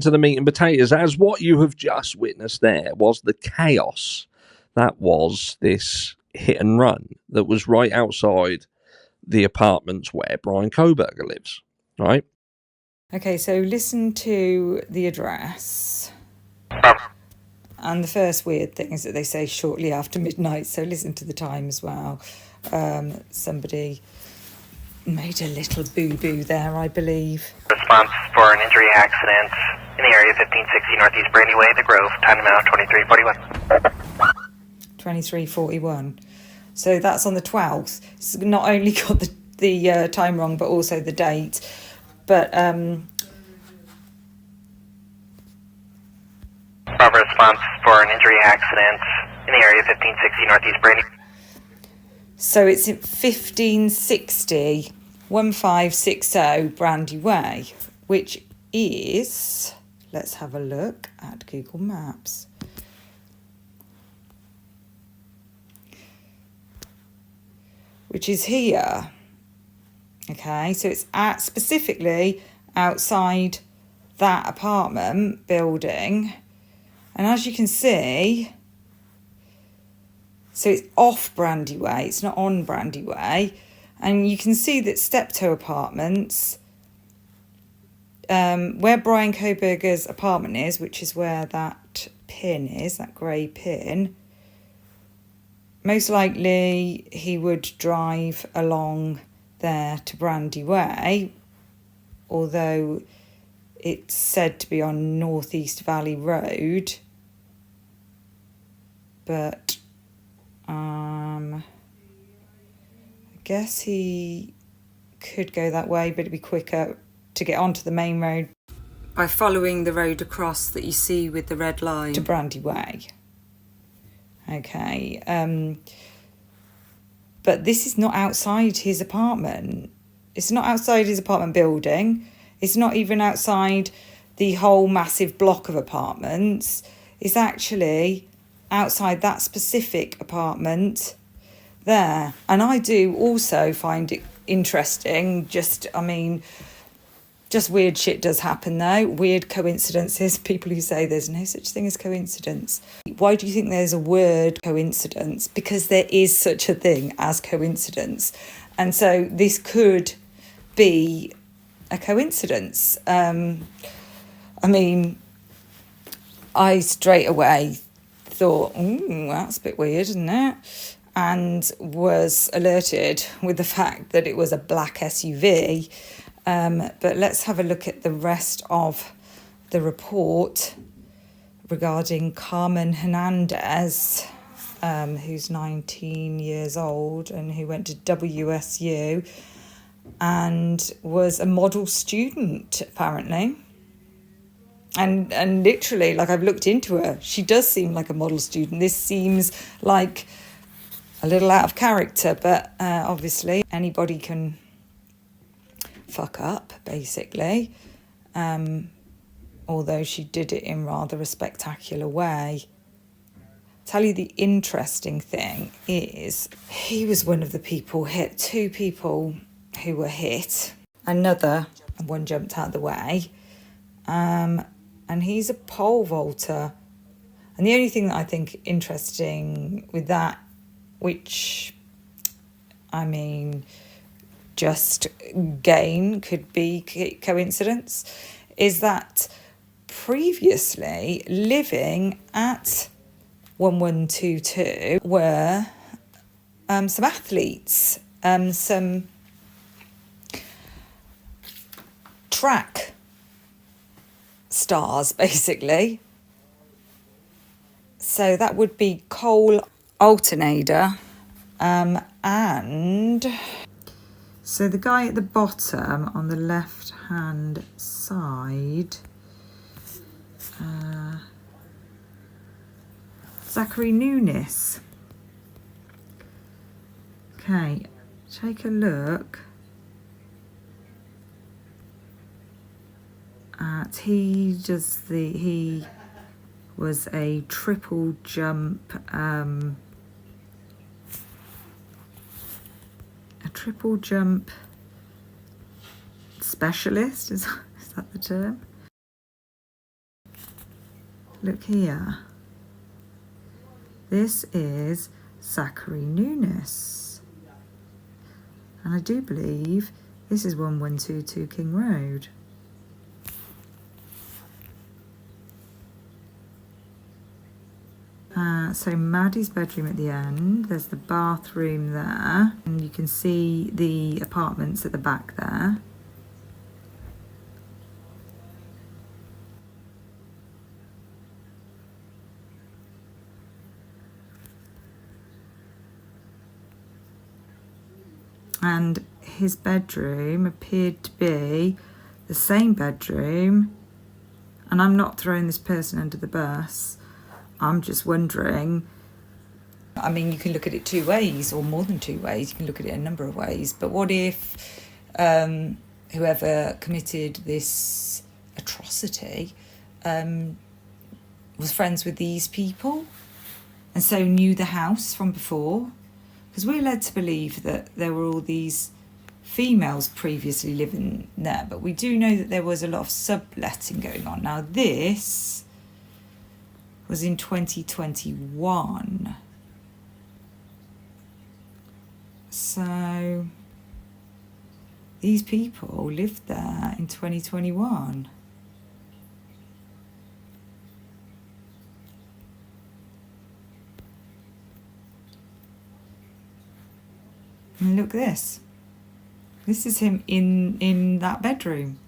To the meat and potatoes, as what you have just witnessed there was the chaos that was this hit and run that was right outside the apartments where Brian Koberger lives, right? Okay, so listen to the address. And the first weird thing is that they say shortly after midnight, so listen to the time as well. Somebody made a little boo-boo there, I believe. Response for an injury accident in the area 1560 Northeast Brandyway, The Grove, time now 2341. 2341. So that's on the 12th. It's not only got the time wrong, but also the date. But Proper response for an injury accident in the area 1560 Northeast Brandyway. So it's 1560 Brandyway, which is, let's have a look at Google Maps. Which is here. Okay, so it's specifically outside that apartment building. And as you can see, so it's off Brandyway, it's not on Brandyway. And you can see that Steptoe Apartments, where Brian Koberger's apartment is, which is where that pin is, that grey pin, most likely he would drive along there to Brandyway, although it's said to be on Northeast Valley Road. But I guess he could go that way, but it'd be quicker to get onto the main road by following the road across that you see with the red line to Brandyway. Okay, but this is not outside his apartment. It's not outside his apartment building. It's not even outside the whole massive block of apartments. It's actually outside that specific apartment there. And I do also find it interesting, just weird shit does happen though, weird coincidences, people who say there's no such thing as coincidence. Why do you think there's a word coincidence? Because there is such a thing as coincidence. And so this could be a coincidence. I straight away thought, that's a bit weird, isn't it? And was alerted with the fact that it was a black SUV. But let's have a look at the rest of the report regarding Carmen Hernandez, who's 19 years old and who went to WSU and was a model student, apparently. And literally, like, I've looked into her, she does seem like a model student. This seems like a little out of character, but obviously anybody can fuck up, basically. Although she did it in rather a spectacular way. Tell you the interesting thing is he was one of the people hit, two people who were hit. One jumped out of the way. And he's a pole vaulter. And the only thing that I think interesting with that, which, just gain could be coincidence, is that previously living at 1122 were some athletes, some track stars, basically. So that would be Cole Alternator, and so the guy at the bottom on the left hand side, Zachary Nunes. Okay, take a look at, he was a triple jump specialist, is that the term? Look here. This is Zachary Nunes. And I do believe this is 1122 King Road. So Maddie's bedroom at the end, there's the bathroom there, and you can see the apartments at the back there. And his bedroom appeared to be the same bedroom, and I'm not throwing this person under the bus, I'm just wondering, I mean, you can look at it two ways, or more than two ways. You can look at it a number of ways. But what if whoever committed this atrocity was friends with these people and so knew the house from before? Because we're led to believe that there were all these females previously living there, but we do know that there was a lot of subletting going on. Now, this was in 2021. So these people lived there in 2021. And look at this. This is him in that bedroom.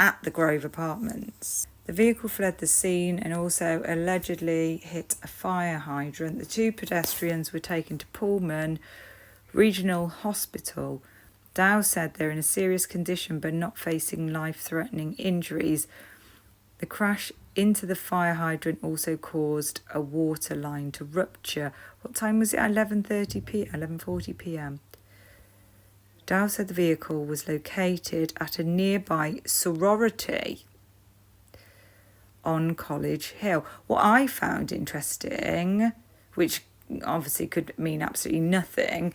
at the Grove Apartments. The vehicle fled the scene and also allegedly hit a fire hydrant. The two pedestrians were taken to Pullman Regional Hospital. Dow said they're in a serious condition but not facing life-threatening injuries. The crash into the fire hydrant also caused a water line to rupture. What time was it? 11:40 p.m. Dow said the vehicle was located at a nearby Sorority on College Hill. What I found interesting, which obviously could mean absolutely nothing,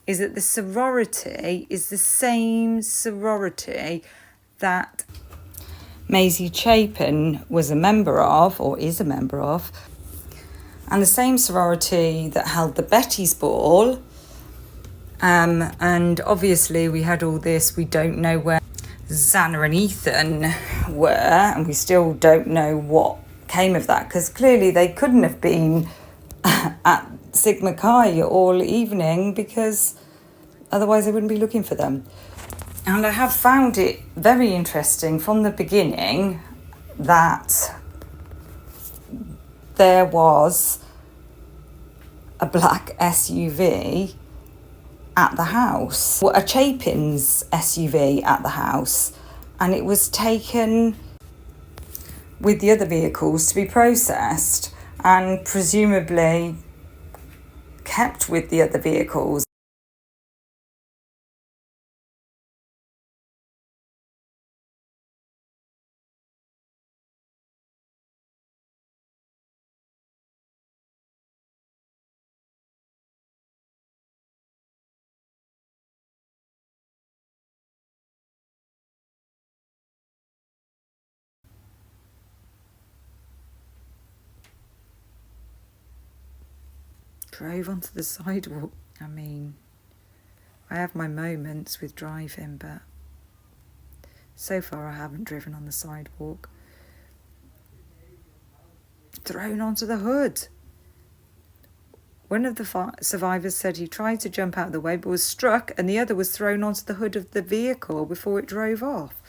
is that the sorority is the same sorority that Maisie Chapin was a member of, or is a member of, and the same sorority that held the Betty's Ball. And obviously we had all this, we don't know where Xana and Ethan were, and we still don't know what came of that, because clearly they couldn't have been at Sigma Chi all evening, because otherwise they wouldn't be looking for them. And I have found it very interesting from the beginning that there was a black SUV at the house, a Chapin's SUV at the house, and it was taken with the other vehicles to be processed and presumably kept with the other vehicles. Drove onto the sidewalk. I mean, I have my moments with driving, but so far I haven't driven on the sidewalk. Thrown onto the hood. One of the survivors said he tried to jump out of the way but was struck, and the other was thrown onto the hood of the vehicle before it drove off,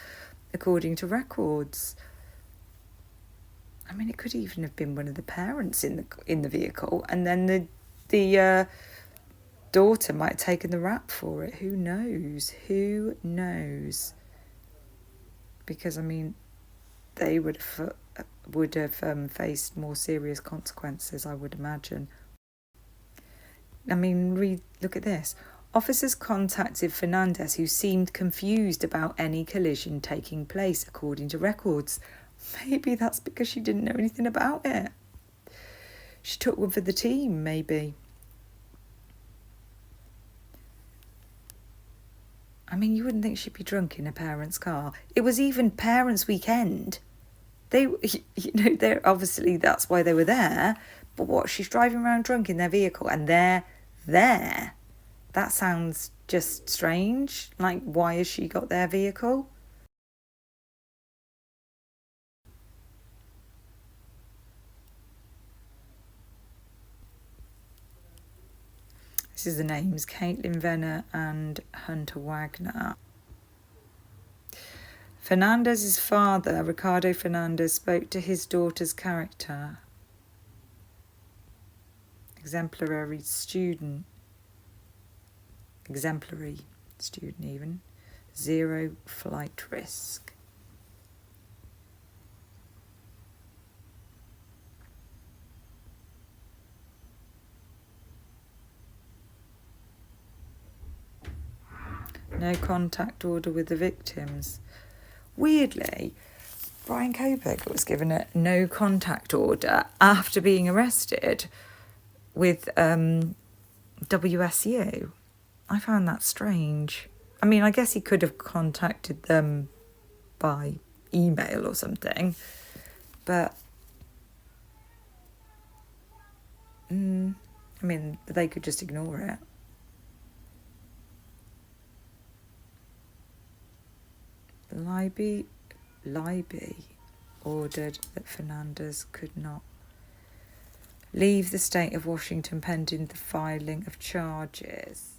according to records. I mean, it could even have been one of the parents in the vehicle, and then the daughter might have taken the rap for it. Who knows? Who knows? Because I mean, they would have faced more serious consequences, I would imagine. I mean, look at this. Officers contacted Fernandez, who seemed confused about any collision taking place, according to records. Maybe that's because she didn't know anything about it. She took one for the team, maybe. I mean, you wouldn't think she'd be drunk in a parent's car. It was even parents' weekend. They're obviously, that's why they were there. But what, she's driving around drunk in their vehicle and they're there? That sounds just strange. Like, why has she got their vehicle? This is the names, Caitlin Venner and Hunter Wagner. Fernandez's father, Ricardo Fernandez, spoke to his daughter's character. Exemplary student even. Zero flight risk. No contact order with the victims. Weirdly, Brian Kopeck was given a no contact order after being arrested with WSU. I found that strange. I mean, I guess he could have contacted them by email or something, but I mean, they could just ignore it. Libby ordered that Fernandez could not leave the state of Washington pending the filing of charges.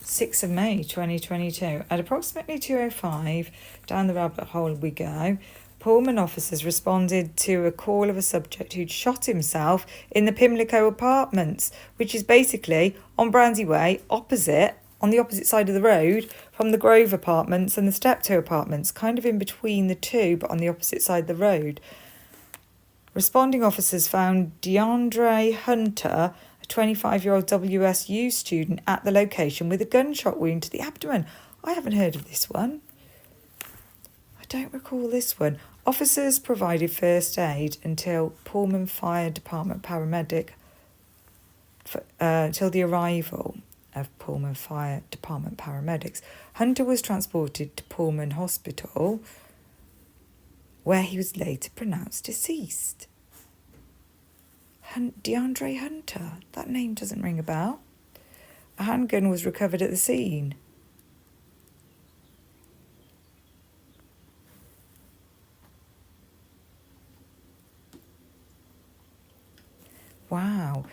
6th of May 2022. At approximately 2:05, down the rabbit hole we go. Pullman officers responded to a call of a subject who'd shot himself in the Pimlico apartments, which is basically on Brandy Way, on the opposite side of the road from the Grove apartments and the Steptoe apartments, kind of in between the two, but on the opposite side of the road. Responding officers found DeAndre Hunter, a 25-year-old WSU student, at the location with a gunshot wound to the abdomen. I haven't heard of this one. I don't recall this one. Officers provided first aid until Pullman Fire Department paramedic, until the arrival of Pullman Fire Department paramedics. Hunter was transported to Pullman Hospital, where he was later pronounced deceased. DeAndre Hunter, that name doesn't ring a bell. A handgun was recovered at the scene. Wow.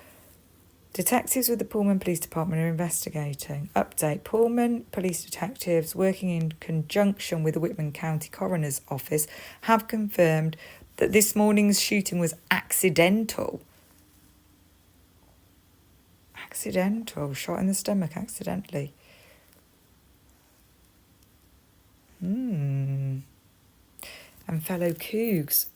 Detectives with the Pullman Police Department are investigating. Update. Pullman police detectives working in conjunction with the Whitman County Coroner's Office have confirmed that this morning's shooting was accidental. Shot in the stomach accidentally. And fellow Cougs.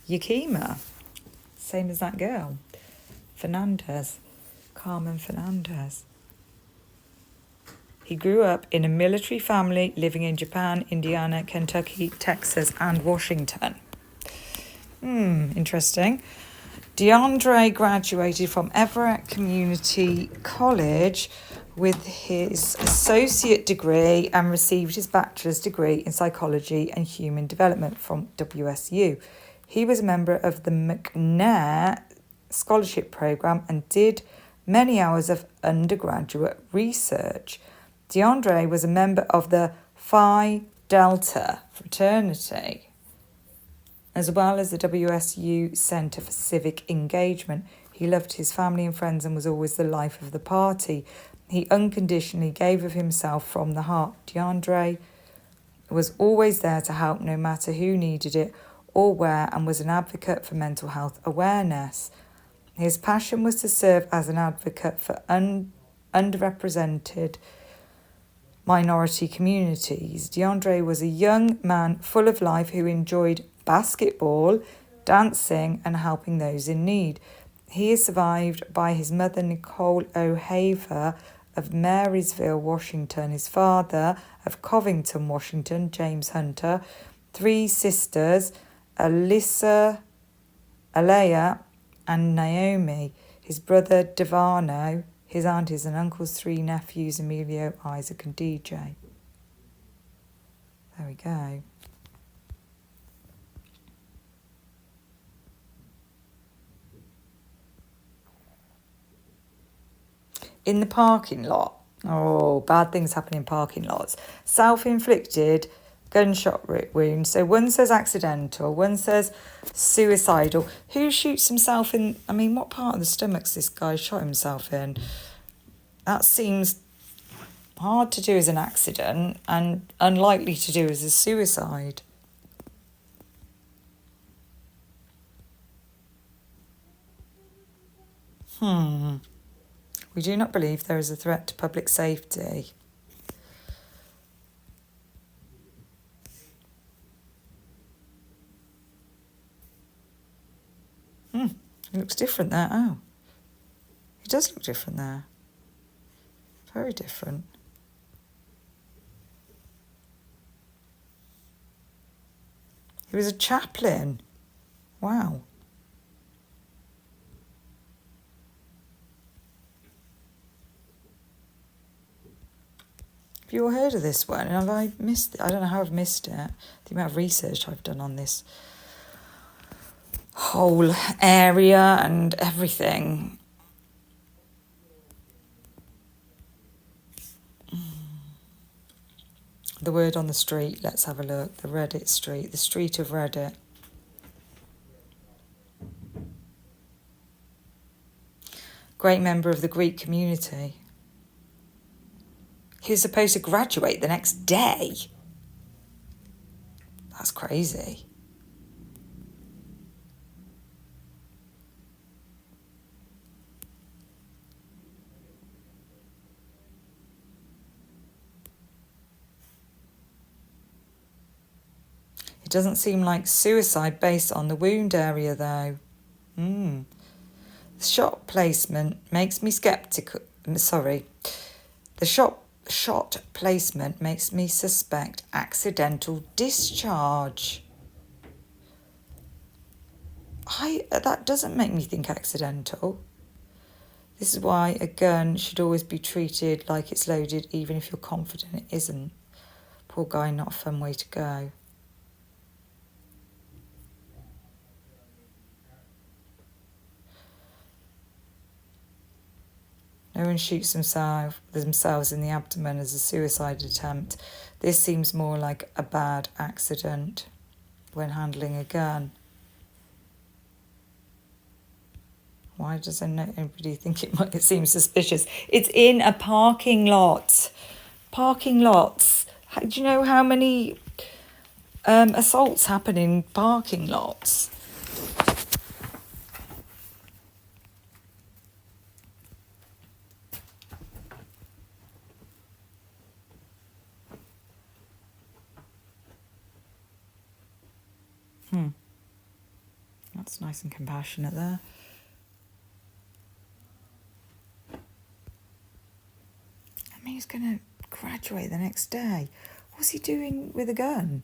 Yakima, same as that girl, Carmen Fernandez. He grew up in a military family living in Japan, Indiana, Kentucky, Texas, and Washington. Interesting. DeAndre graduated from Everett Community College with his associate degree and received his bachelor's degree in psychology and human development from WSU. He was a member of the McNair Scholarship Program and did many hours of undergraduate research. DeAndre was a member of the Phi Delta fraternity, as well as the WSU Center for Civic Engagement. He loved his family and friends and was always the life of the party. He unconditionally gave of himself from the heart. DeAndre was always there to help no matter who needed it or where, and was an advocate for mental health awareness. His passion was to serve as an advocate for underrepresented minority communities. DeAndre was a young man full of life who enjoyed basketball, dancing, and helping those in need. He is survived by his mother, Nicole O'Haver, of Marysville, Washington, his father of Covington, Washington, James Hunter, 3 sisters, Alyssa, Alea, and Naomi, his brother Devano, his aunties and uncles, 3 nephews, Emilio, Isaac, and DJ. There we go. In the parking lot. Oh, bad things happen in parking lots. Self-inflicted gunshot wound. So one says accidental, one says suicidal. Who shoots himself in? I mean, what part of the stomach's this guy shot himself in? That seems hard to do as an accident and unlikely to do as a suicide. We do not believe there is a threat to public safety. It looks different there. Oh, it does look different there. Very different. He was a chaplain. Wow. Have you all heard of this one? And have I missed it? I don't know how I've missed it. The amount of research I've done on this whole area and everything. The word on the street, let's have a look. The Reddit street, the street of Reddit. Great member of the Greek community. He was supposed to graduate the next day. That's crazy. It doesn't seem like suicide based on the wound area, though. The shot placement makes me skeptical. Sorry. The shot placement makes me suspect accidental discharge. That doesn't make me think accidental. This is why a gun should always be treated like it's loaded, even if you're confident it isn't. Poor guy, not a fun way to go. No one shoots themselves in the abdomen as a suicide attempt. This seems more like a bad accident when handling a gun. Why does anybody think it seems suspicious? It's in a parking lot. Parking lots. Do you know how many assaults happen in parking lots? That's nice and compassionate there. I mean, he's going to graduate the next day. What's he doing with a gun?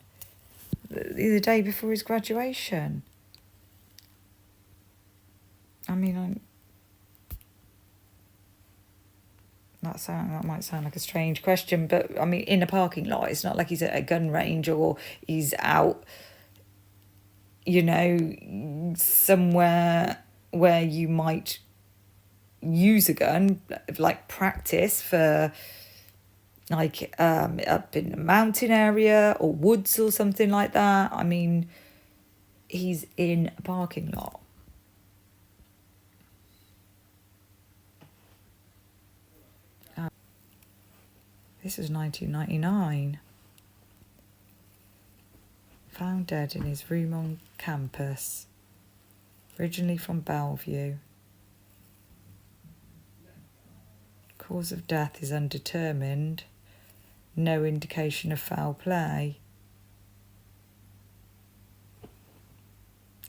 The day before his graduation? I mean, that might sound like a strange question, but I mean, in a parking lot, it's not like he's at a gun range or he's out, somewhere where you might use a gun, like practice for, like, up in a mountain area or woods or something like that. I mean, he's in a parking lot. This was 1999. Found dead in his room on campus. Originally from Bellevue. Cause of death is undetermined. No indication of foul play.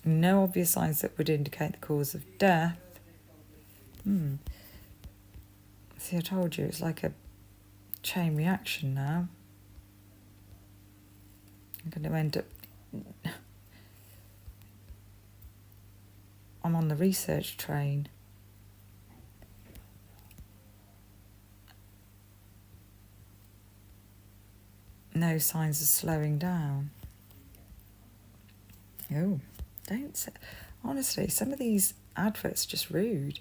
No obvious signs that would indicate the cause of death. See, I told you, it's like a chain reaction now. I'm going to end up... I'm on the research train. No signs of slowing down. Oh, don't say... Honestly, some of these adverts are just rude.